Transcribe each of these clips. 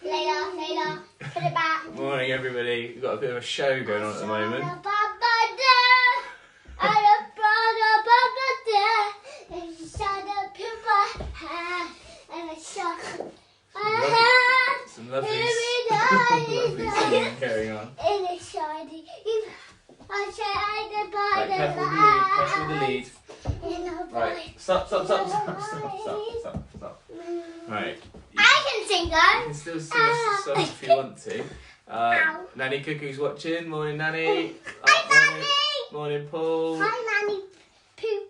Layla, put it back. Morning, everybody. We've got a bit of a show going on at the moment. Some lovely singing going on. Right, careful with the lead. Right, stop. Right. I can sing You can still sing us the songs if you want to. Nanny Cuckoo's watching. Morning, Nanny. Morning, Paul. Hi, Nanny. Poo.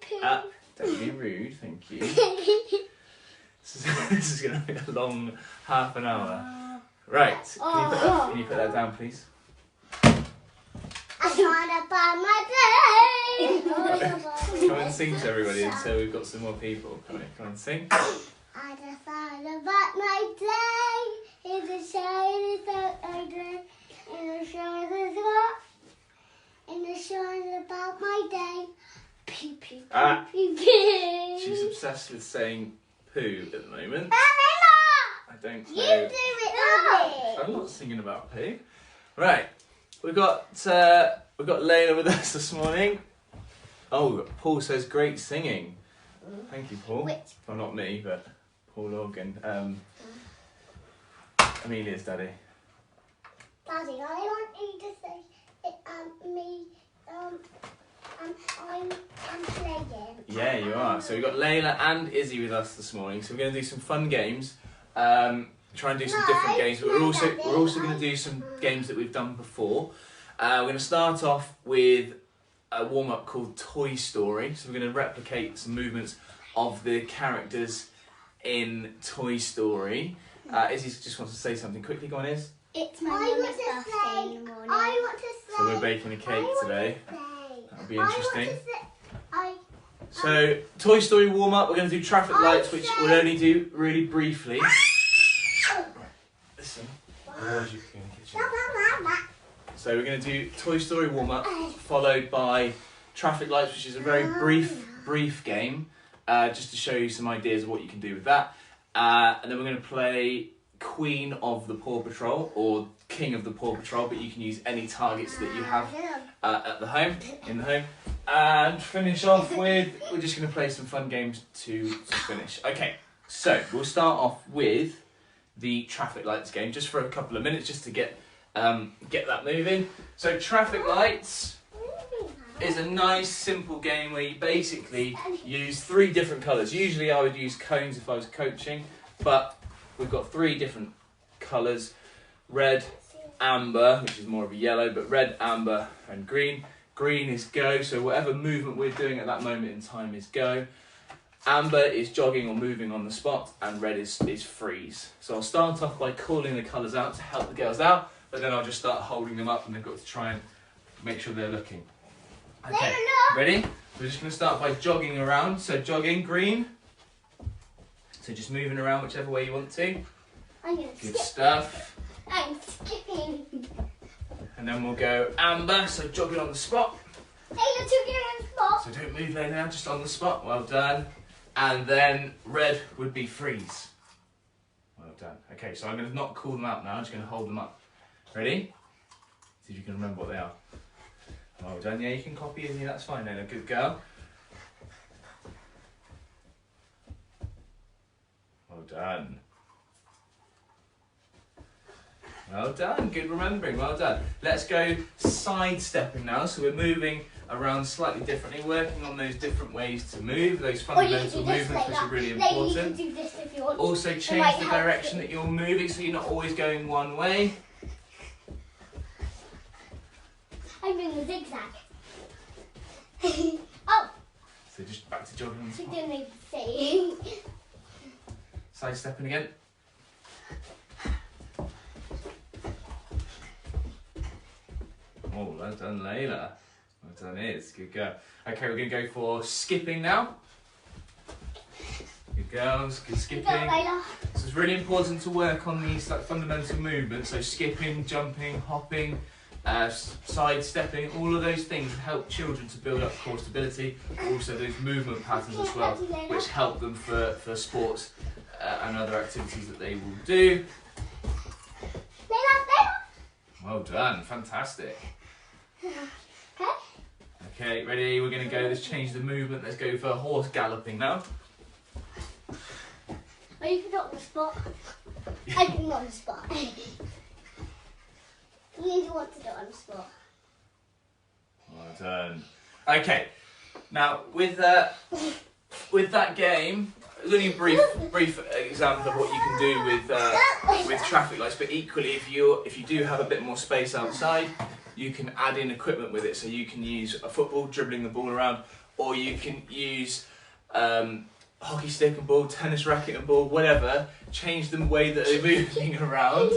Don't be rude, thank you. This is going to be a long half an hour. Right, can you put that down, please? I wanna buy my day. Come and sing to everybody until we've got some more people. Come and sing. I just thought about my day. In the shade that I did. In the shade in the shade about my day. Pee. She's obsessed with saying poo at the moment. I don't know. You do it, Abby. I'm not singing about poo. Right, we've got Layla with us this morning. Oh, Paul says great singing. Thank you, Paul. Well, not me, but Paul Organ. Amelia's daddy. Daddy, I want you to say it, me, I'm playing. Yeah, you are. So we've got Layla and Izzy with us this morning. So we're going to do some fun games. Try and do some different games, but we're also going to do some games that we've done before. We're going to start off with a warm-up called Toy Story. So we're going to replicate some movements of the characters in Toy Story. Izzy just wants to say something quickly. Go on, Iz. It's my mum's birthday in the morning. I want to say. So we're baking a cake today. That'll be interesting. So, Toy Story warm-up. We're going to do traffic lights, which we'll only do really briefly. Listen. Otherwise you can get you. So we're going to do Toy Story warm-up, followed by traffic lights, which is a very brief game, just to show you some ideas of what you can do with that. And then we're going to play Queen of the Paw Patrol, or King of the Paw Patrol, but you can use any targets that you have in the home. And finish off with, we're just going to play some fun games to finish. Okay, so we'll start off with the traffic lights game, just for a couple of minutes, just to get that moving. So traffic lights is a nice simple game where you basically use 3 different colours. Usually I would use cones if I was coaching, but we've got 3 different colours: red, amber, which is more of a yellow, but red, amber and green. Green is go, so whatever movement we're doing at that moment in time is go. Amber is jogging or moving on the spot, and red is freeze. So I'll start off by calling the colours out to help the girls out, but then I'll just start holding them up and they've got to try and make sure they're looking. Okay, ready? We're just going to start by jogging around. So jogging, green. So just moving around whichever way you want to. Good stuff. I'm skipping. And then we'll go amber, so jogging on the spot. Layla took it on the spot. So don't move there now, just on the spot. Well done. And then red would be freeze. Well done. Okay, so I'm going to not call them out now, I'm just going to hold them up. Ready? See if you can remember what they are. Well done. Yeah, you can copy Izzy, that's fine then. A good girl. Well done. Well done, good remembering, well done. Let's go sidestepping now, so we're moving around slightly differently, working on those different ways to move, those fundamental movements which are really important. You can do this if you want. Also change the direction that you're moving so you're not always going one way. I'm doing a zigzag. Oh! So just back to jogging on the She spot. didn't even say. Sidestepping again. Oh, well done, Layla. Well done, Iz. Good girl. Okay, we're going to go for skipping now. Good girls, good skipping. Go, Layla. So it's really important to work on these fundamental movements. So skipping, jumping, hopping, sidestepping, all of those things help children to build up core stability. Also those movement patterns as well, which help them for sports and other activities that they will do. Well done, fantastic. Okay. Okay, ready? We're going to go, let's change the movement. Let's go for horse galloping now. Oh, you can do it on the spot. I can do it on the spot. You want to do it on the spot. Well done. Okay, now with that game, there's only a brief example of what you can do with traffic lights. But equally, if you do have a bit more space outside, you can add in equipment with it. So you can use a football, dribbling the ball around, or you can use hockey stick and ball, tennis racket and ball, whatever. Change the way that they're moving around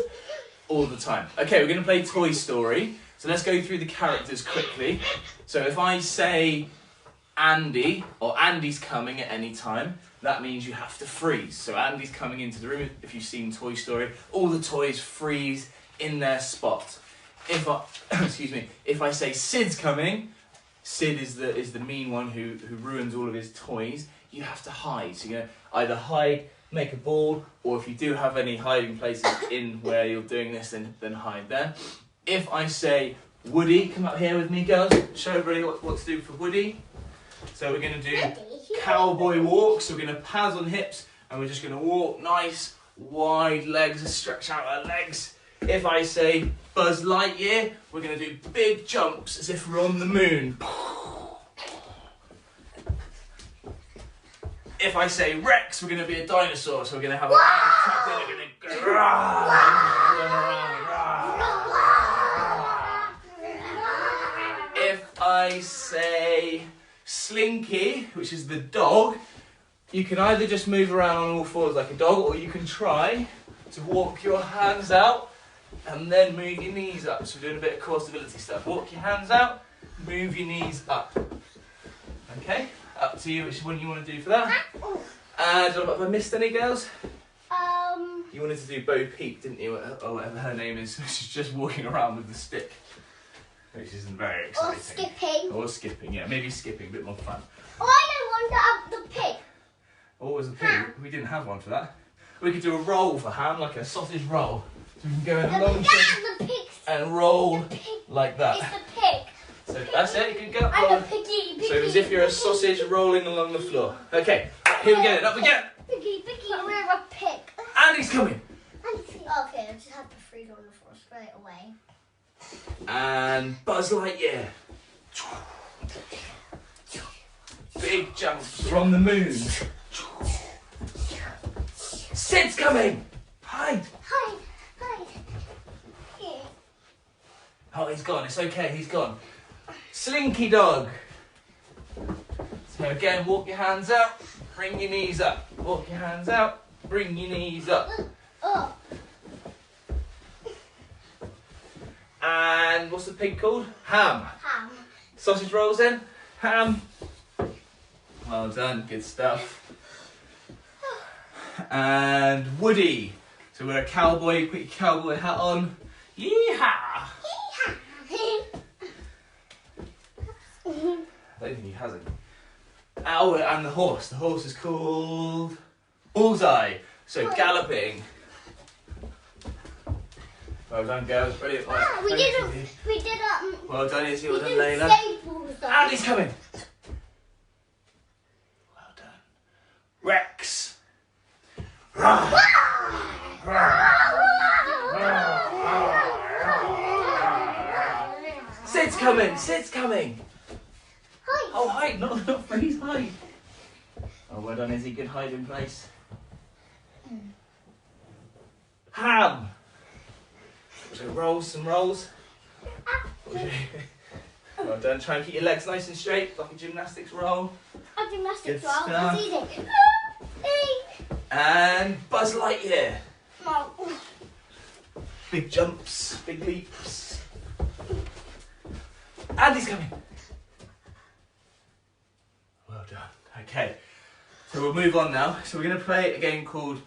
all the time. Okay, we're going to play Toy Story. So let's go through the characters quickly. So if I say Andy, or Andy's coming at any time, that means you have to freeze. So Andy's coming into the room. If you've seen Toy Story, all the toys freeze in their spot. If I, if I say Sid's coming, Sid is the mean one who ruins all of his toys. You have to hide. So you're gonna either hide, make a ball, or if you do have any hiding places in where you're doing this, then hide there. If I say Woody, come up here with me, girls. Show everybody what to do for Woody. So we're going to do cowboy walk. So we're going to pads on hips, and we're just going to walk nice, wide legs, stretch out our legs. If I say Buzz Lightyear, we're going to do big jumps as if we're on the moon. If I say Rex, we're going to be a dinosaur. So we're going to have a hand tucked in, we're going to go rah, run around, rah. If I say Slinky, which is the dog, you can either just move around on all fours like a dog, or you can try to walk your hands out and then move your knees up. So we're doing a bit of core stability stuff. Walk your hands out, move your knees up. Okay, up to you which one you want to do for that. Have I missed any, girls? You wanted to do Bo Peep, didn't you? Or whatever her name is. She's just walking around with the stick, which isn't very exciting. Or skipping. Or skipping, yeah. Maybe skipping, a bit more fun. Oh, I know one, the pig. What was the pig? We didn't have one for that. We could do a roll for Ham, like a sausage roll. So we can go in a long shape and roll like that. It's the pig. So that's it, you can go. I'm a piggy. So as if you're a sausage rolling along the floor. Okay, here we go, up we get. Piggy. We're a pig. Andy's coming. Okay, I just have to freeze on the floor straight away. And Buzz Lightyear. Big jumps from the moon. Sid's coming. Hide. Here. Oh, he's gone. It's okay, he's gone. Slinky dog. So again, walk your hands out, bring your knees up. Walk your hands out, bring your knees up. Oh. And what's the pig called? Ham. Sausage rolls then? Ham. Well done, good stuff. And Woody. So we're a cowboy, put your cowboy hat on. Yeehaw! I don't think he has it. Oh, and the horse. The horse is called Bullseye. So galloping. Well done, girls. Brilliant. We did it. Well done, Izzy. Well done, Layla. Andy's coming. Well done. Rex. Sid's coming. Sid's coming. Oh, hide. Not freeze, hide. Oh, well done, Izzy. Good hiding place. Ham. So rolls, some rolls. Well done. Try and keep your legs nice and straight, like a gymnastics roll. A gymnastics Good roll. stuff. That's easy. And Buzz Lightyear. No. Big jumps, big leaps. Andy's coming. Well done. Okay. So we'll move on now. So we're going to play a game called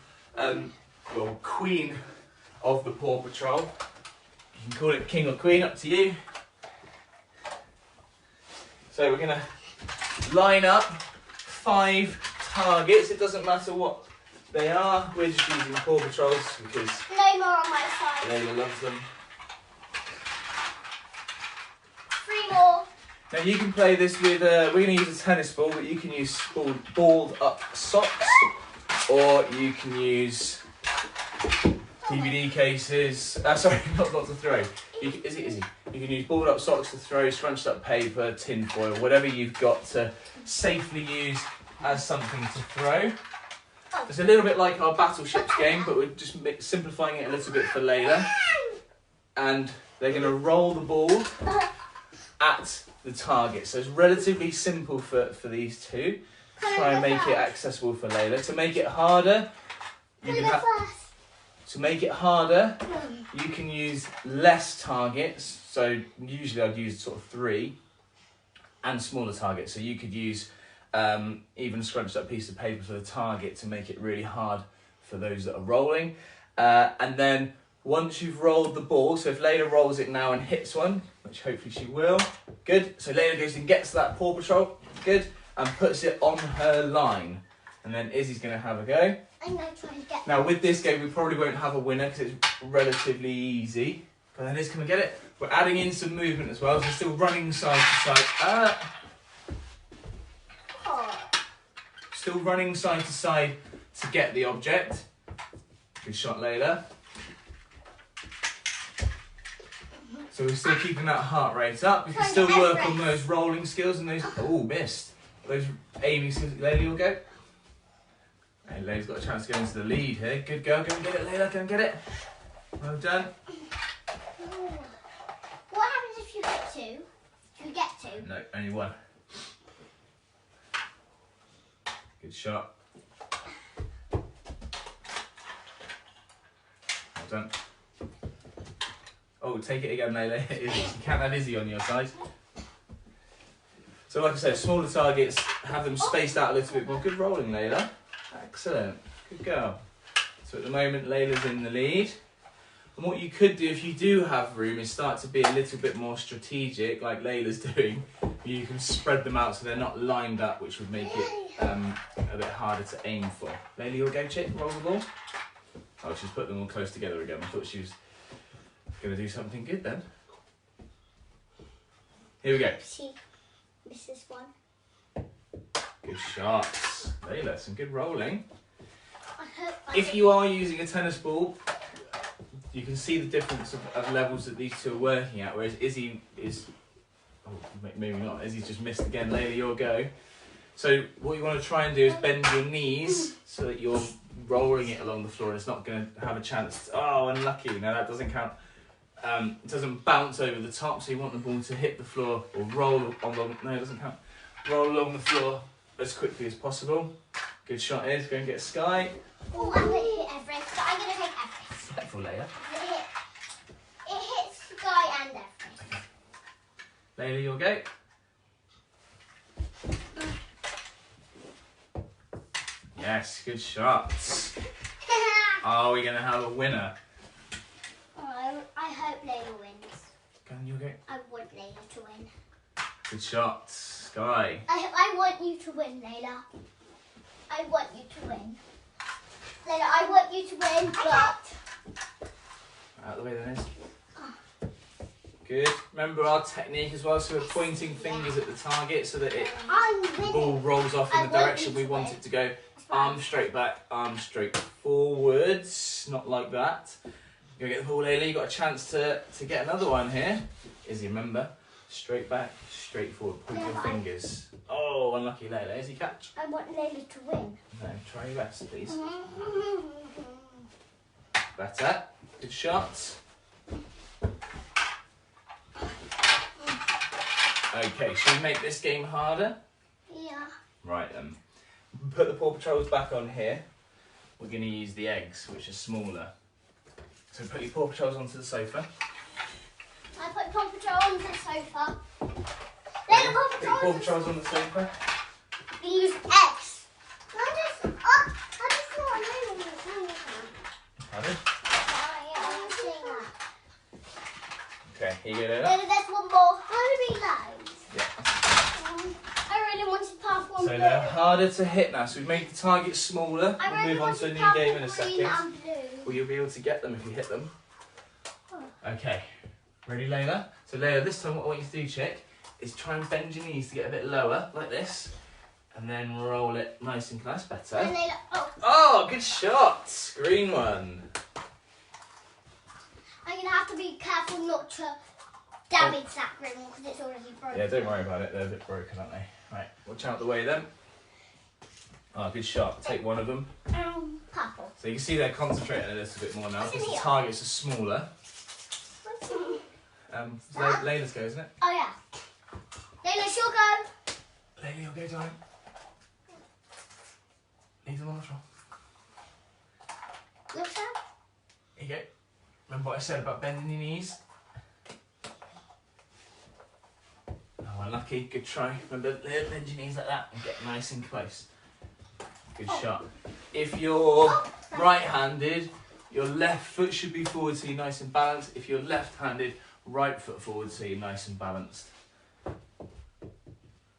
Queen of the Paw Patrol. You can call it King or Queen, up to you. So we're going to line up 5 targets. It doesn't matter what they are. We're just using Paw Patrols because No more on my side. Layla loves them. more. Now you can play this with, we're going to use a tennis ball, but you can use balled up socks, or you can use DVD cases. Sorry, not to throw. Izzy. You can use balled up socks to throw, scrunched up paper, tin foil, whatever you've got to safely use as something to throw. It's a little bit like our battleships game, but we're just simplifying it a little bit for Layla. And they're going to roll the ball at the target. So it's relatively simple for these two. Try and make it accessible for Layla. To make it harder, you can use less targets. So usually I'd use sort of 3 and smaller targets. So you could use even a scrunched up piece of paper for the target to make it really hard for those that are rolling. And then once you've rolled the ball, so if Layla rolls it now and hits one, which hopefully she will, good. So Layla goes and gets that Paw Patrol, good, and puts it on her line. And then Izzy's going to have a go. I'm going to try and get. Now with this game, we probably won't have a winner because it's relatively easy. But then Izzy, can we get it? We're adding in some movement as well, so we're still running side to side. Still running side to side to get the object. Good shot, Layla. So we're still keeping that heart rate up. We can still work on those rolling skills and those... Oh, missed. Those aiming skills. Layla, you'll go. And Layla's got a chance to go into the lead here. Good girl. Go and get it, Layla. Go and get it. Well done. What happens if you hit 2? If you get 2? No, only 1. Good shot. Well done. Oh, take it again, Layla. You can't have Izzy on your side. So like I said, smaller targets, have them spaced out a little bit more. Good rolling, Layla. Excellent. Good girl. So at the moment, Layla's in the lead. And what you could do if you do have room is start to be a little bit more strategic, like Layla's doing. You can spread them out so they're not lined up, which would make it a bit harder to aim for. Layla, you'll go, chick, roll the ball. Oh, she's put them all close together again. I thought she was going to do something good then. Here we go. She misses one. Good shots. Layla, some good rolling. I hope If you are using a tennis ball, you can see the difference of levels that these two are working at, whereas Izzy is... Oh, maybe not. Izzy's just missed again. Layla, your go. So what you want to try and do is bend your knees so that you're rolling it along the floor and it's not going to have a chance. Oh, unlucky. No, that doesn't count. It doesn't bounce over the top, so you want the ball to hit the floor or roll along. No, it doesn't count. Roll along the floor as quickly as possible. Good shot is. Go and get Sky. Oh, I'm going to hit Everest, but I'm going to take Everest. Careful, Layla. It hits Sky and Everest. Okay. Layla, you'll go. Yes, good shots. Are we going to have a winner? I hope Layla wins. Go on, you'll go. I want Layla to win. Good shots. Sky. I want you to win, Layla. I want you to win. Layla, I want you to win, but... Out of the way then, is. Good. Remember our technique as well, so we're pointing fingers at the target so that the ball rolls off in the direction we want it to go. Arm straight back, arm straight forwards. Not like that. Go get the ball, Layla. You got a chance to get another one here. Izzy, remember, straight back, straight forward. Point your fingers. Oh, unlucky, Layla. Izzy, catch. I want Layla to win. No, try your best, please. Better. Good shots. Okay, should we make this game harder? Yeah. Right then. Put the Paw Patrols back on here. We're going to use the eggs, which are smaller. So put your Paw Patrols onto the sofa. I put Paw Patrol onto the sofa. Layla, Put your Paw Patrols on the sofa. We use eggs. I just thought Layla was doing that. Pardon? I'm seeing that. Okay, here you go, Layla. Layla, there's one more. How do we loads? Yeah. I really wanted past one So blue. they're harder to hit now. So we've made the target smaller. I We'll really move on to a wanted new purple, game in a green second. and blue. Well, you'll be able to get them if you hit them. Oh. Okay. Ready, Layla? So Layla, this time what I want you to do, chick, is try and bend your knees to get a bit lower, like this. And then roll it nice and close. Better. And then, Oh, good shot. Green one. I'm going to have to be careful not to damage that green one because it's already broken. Yeah, don't worry about it. They're a bit broken, aren't they? Right, watch out the way then. Oh, good shot. Take one of them. Purple. So you can see they're concentrating a little bit more now What's in because the here? targets are smaller. What's in Layla's go, isn't it? Oh, yeah. Layla, she'll go. Layla, you'll go, darling. Leave them on the floor. Look, sir. Here you go. Remember what I said about bending your knees? Oh, unlucky. Good try. Remember, bend your knees like that and get nice and close. Good shot. If you're right-handed, your left foot should be forward so you're nice and balanced. If you're left-handed, right foot forward so you're nice and balanced.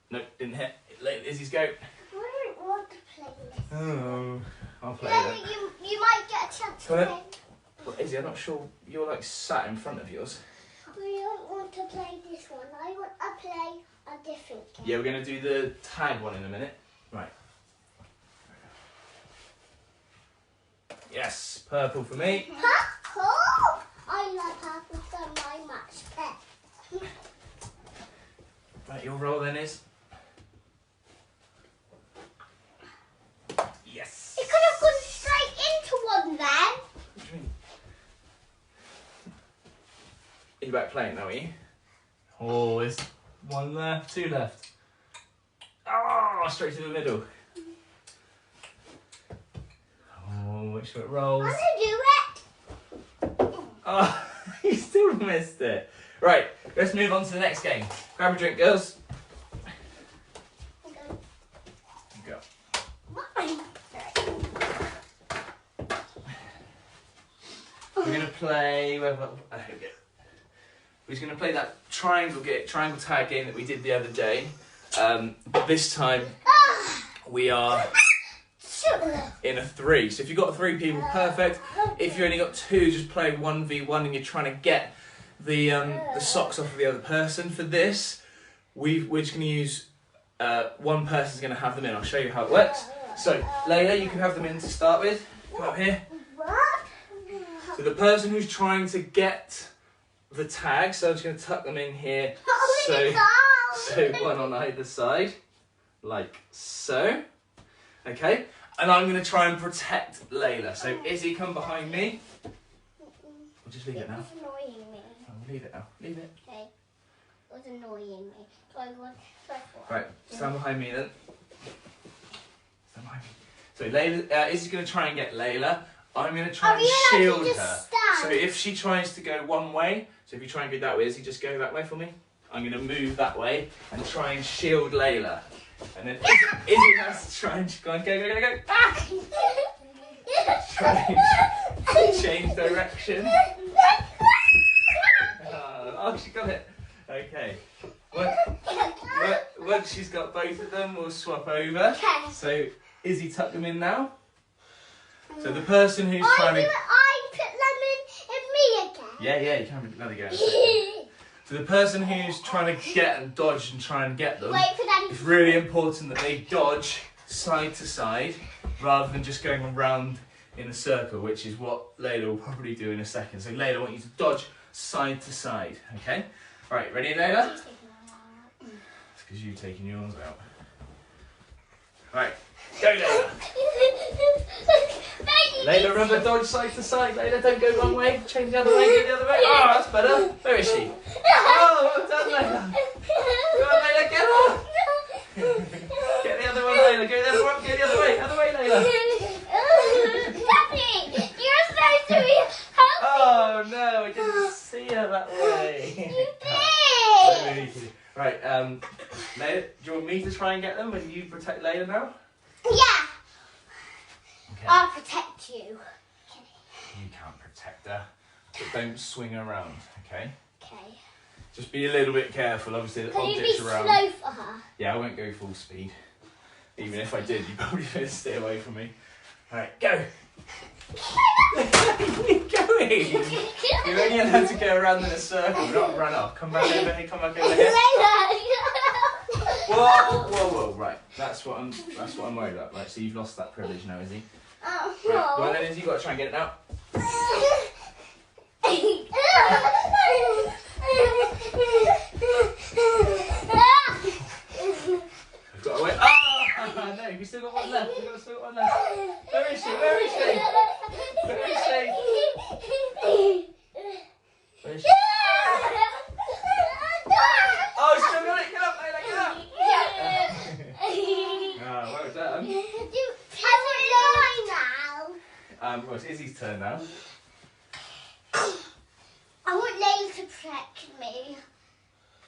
No, didn't hit. Let Izzy's go. I don't want to play this. Oh, I'll play Layla, then. you might get a chance to play. Well, Izzy, I'm not sure. You're like sat in front of yours. We don't want to play this one. I want to play a different game. Yeah, we're going to do the tag one in a minute. Right. Yes, purple for me. Purple! I love purple so much. Right, your roll then is. Yes. It could have gone straight into one then. What do you mean? Are you back playing now, are you? Oh, there's one left, two left. Oh, straight to the middle. Oh, make sure it rolls. I'm going to do it. Oh, you still missed it. Right, let's move on to the next game. Grab a drink, girls. Go. We're going to play... Here we go. We're just going to play that triangle tag game that we did the other day. But this time, we are in a 3. So if you've got 3 people, perfect. If you only got 2, just play 1v1 and you're trying to get the socks off of the other person. For this, we're just going to use... one person's going to have them in. I'll show you how it works. So, Layla, you can have them in to start with. Come up here. So the person who's trying to get the tag, so I'm just going to tuck them in here. So one on either side, like so. Okay, and I'm going to try and protect Layla. So Izzy, come behind me. We'll just leave it now. It's annoying me. Oh, leave it now. Leave it. Okay. It was annoying me. So I want Right, stand behind me then. Stand behind me. So Layla, Izzy's going to try and get Layla. I'm going to try and shield her. So if she tries to go one way, so if you try and go that way, Izzy, just go that way for me. I'm going to move that way and try and shield Layla. And then Izzy has to try and go on, go. Ah! Try and change direction. Oh, she got it. Okay. Once she's got both of them, we'll swap over. Okay. So Izzy, tuck them in now. So the person who's trying to... I put them in me again. Yeah, you can let it go in a second. So the person who's trying to get and dodge and try and get them, Wait for Daddy. it's really important that they dodge side to side rather than just going around in a circle, which is what Layla will probably do in a second. So Layla, I want you to dodge side to side, okay? Right, ready, Layla? It's because you've taken yours out. Right, go, Layla. Layla, remember, dodge side to side. Layla, don't go one way. Change the other way, go the other way. Oh, that's better. Where is she? Oh, well done, Layla. Go on, Layla, get on. Get the other one, Layla. Go the other one. Go the other way. Other way, Layla. Daddy, you're supposed to be helping. Oh, no, I didn't see her that way. You did. Right, Layla, do you want me to try and get them and you protect Layla now? Yeah. Okay. I'll protect you. You can't protect her, but don't swing her around, okay? Okay. Just be a little bit careful, obviously the Can you be objects around. slow for her? Yeah, I won't go full speed. Even if I did, you'd probably better stay away from me. Alright, go! Go doing? You're only allowed to go around in a circle, not run off. Come back over here, come back over here. Whoa, right. That's what I'm worried about. Right, so you've lost that privilege now, Izzy. Oh, Right, go on then, Izzy, you've got to try and get it now. We've got to wait. Oh, no, you've still got one left. You've still got one left. Where is she? Where is she? Where is she? Where is she? Oh, she's still got it. Get up, Layla, get up. Oh, well done. Well, it's Izzy's turn now. I want Layla to protect me.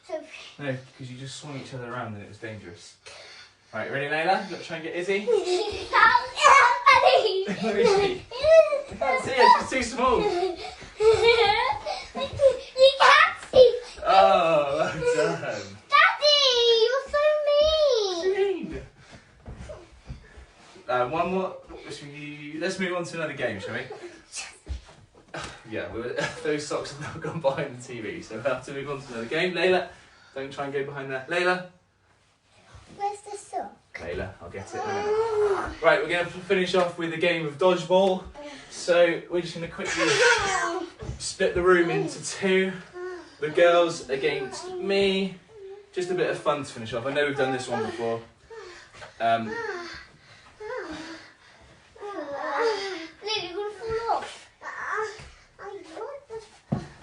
So... No, because you just swung each other around and it was dangerous. Right, ready, Layla? You've got to try and get Izzy. Where is she? I can't see her, she's too small. You can't see. Oh, well done. Daddy, you're so mean. One more. Let's move on to another game, shall we? Yeah, those socks have now gone behind the TV, so we'll have to move on to another game. Layla, don't try and go behind there. Layla. Where's the sock? Layla, I'll get it in a minute. Right, we're going to finish off with a game of dodgeball. So we're just going to quickly split the room into two. The girls against me. Just a bit of fun to finish off. I know we've done this one before. Lily, you're going to fall off.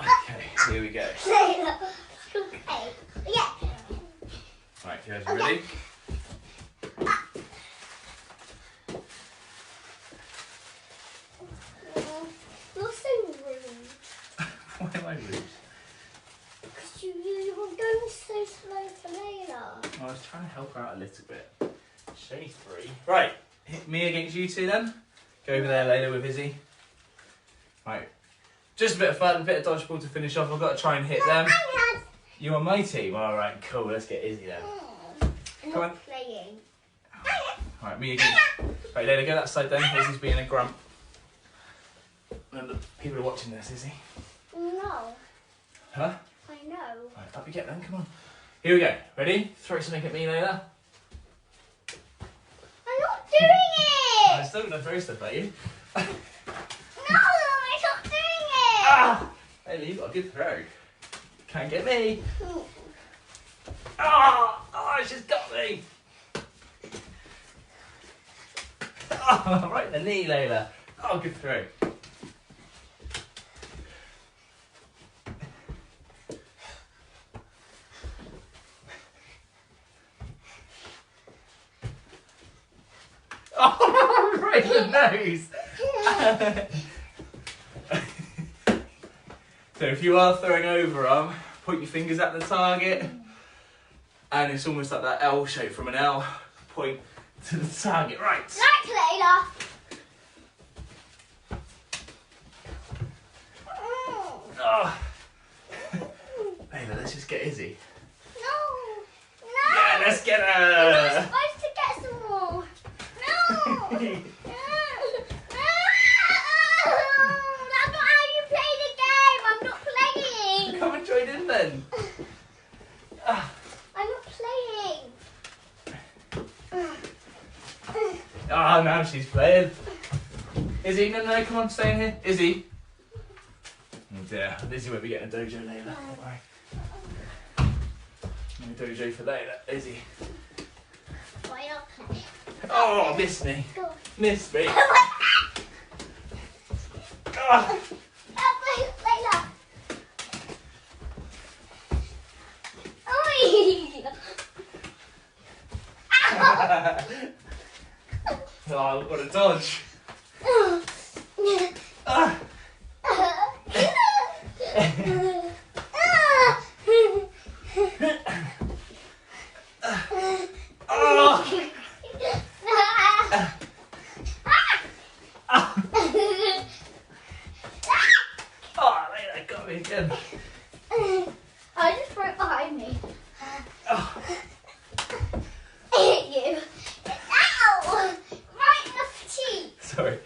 Okay, here we go. Layla, okay. Yeah. Right, you guys ready? You're so rude. Why am I rude? Because you were going so slow for Layla. I was trying to help her out a little bit. She's only 3. Right, hit me against you two then. Go over there later with Izzy. Right, just a bit of fun, a bit of dodgeball to finish off. I've got to try and hit them. You on my team? Alright, cool, let's get Izzy then. Come on. Playing. Right, me against. Right, Layla, go that side then. Izzy's being a grump. And the people are watching this, Izzy. No. Huh? I know. Right, up you get then, come on. Here we go. Ready? Throw something at me, Layla. I'm not doing it! I'm still going to throw stuff at you. No, I'm not doing it! Ah! Layla, you got a good throw. Can't get me. Ah! Oh, she's got me. Oh, right in the knee, Layla. Oh, good throw. Oh, right in the nose. So if you are throwing over them, point your fingers at the target, and it's almost like that L shape from an L. Point to the target, right? Like Layla. Oh. Layla, let's just get Izzy. No. No. Yeah, let's get You're her. supposed to get some more. No. That's not how you play the game. I'm not playing. Come and join in then. Ah. I'm not playing. Oh, now she's playing. Izzy, no, come on, stay in here. Izzy. Oh dear, Izzy won't be getting a dojo later. Don't worry. No dojo for later, Izzy. Why not play? Oh, miss me. Go. Miss me. Help Oh. Layla. Oi. Oh, what a dodge. Ah. Oh. Oh, Layla got me again. I just threw it behind me. Oh. I hit you. Ow! Right in the cheek. Sorry.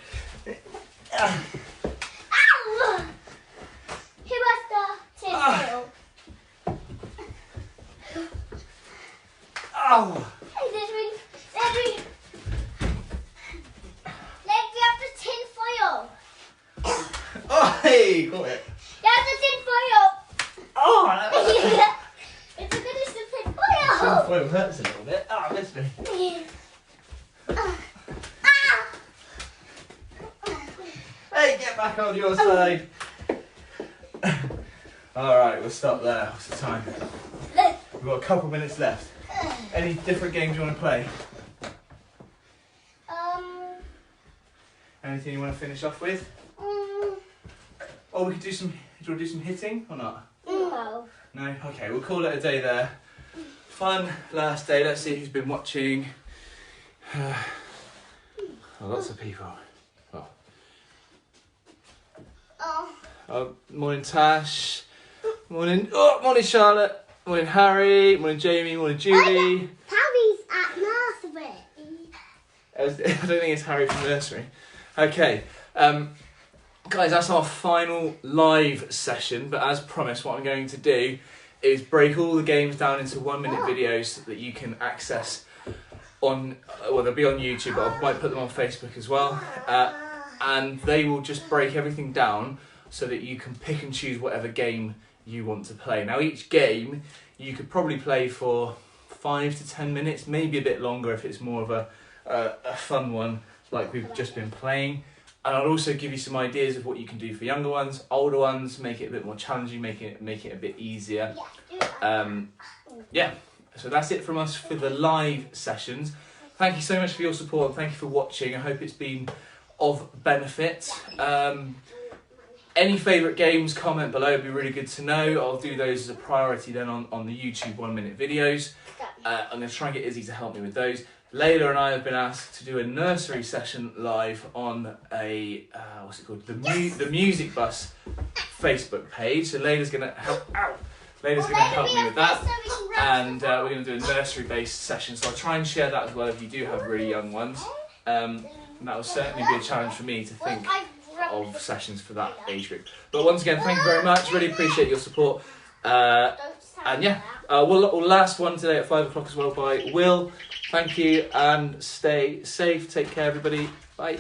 Ow! Oh! Let me have the tin foil. Oh, hey, got it. You have the tin foil. Oh, It's a good as the tin that foil. foil hurts a little bit. Oh, I missed me. Hey, get back on your side. Alright, we'll stop there. What's the time? We've got a couple minutes left. Any different games you want to play? Anything you want to finish off with? Or we could do some. Do you want to do some hitting or not? No. No? Okay, we'll call it a day there. Fun last day. Let's see who's been watching. Lots of people. Morning Tash. Morning Charlotte. Morning Harry. Morning Jamie. Morning Julie. Harry's at nursery. I don't think it's Harry from nursery. Okay, guys, that's our final live session. But as promised, what I'm going to do is break all the games down into 1 minute videos that you can access on. Well, they'll be on YouTube, but I might put them on Facebook as well. And they will just break everything down so that you can pick and choose whatever game you want to play. Now, each game you could probably play for 5 to 10 minutes, maybe a bit longer if it's more of a fun one like we've just been playing. And I'll also give you some ideas of what you can do for younger ones, older ones, make it a bit more challenging, make it a bit easier. Yeah, so that's it from us for the live sessions. Thank you so much for your support and thank you for watching. I hope it's been of benefit. Any favourite games, comment below, it'd be really good to know. I'll do those as a priority then on the YouTube 1 minute videos. I'm going to try and get Izzy to help me with those. Layla and I have been asked to do a nursery session live on a, what's it called? The Music Bus Facebook page. So Layla's going to help, Layla's going to help me with that. And we're going to do a nursery based session. So I'll try and share that as well if you do have really young ones. And that will certainly be a challenge for me to think of sessions for that age group. But once again, thank you very much. Really appreciate your support. And yeah, we'll last one today at 5 o'clock as well by Will. Thank you and stay safe. Take care, everybody. Bye.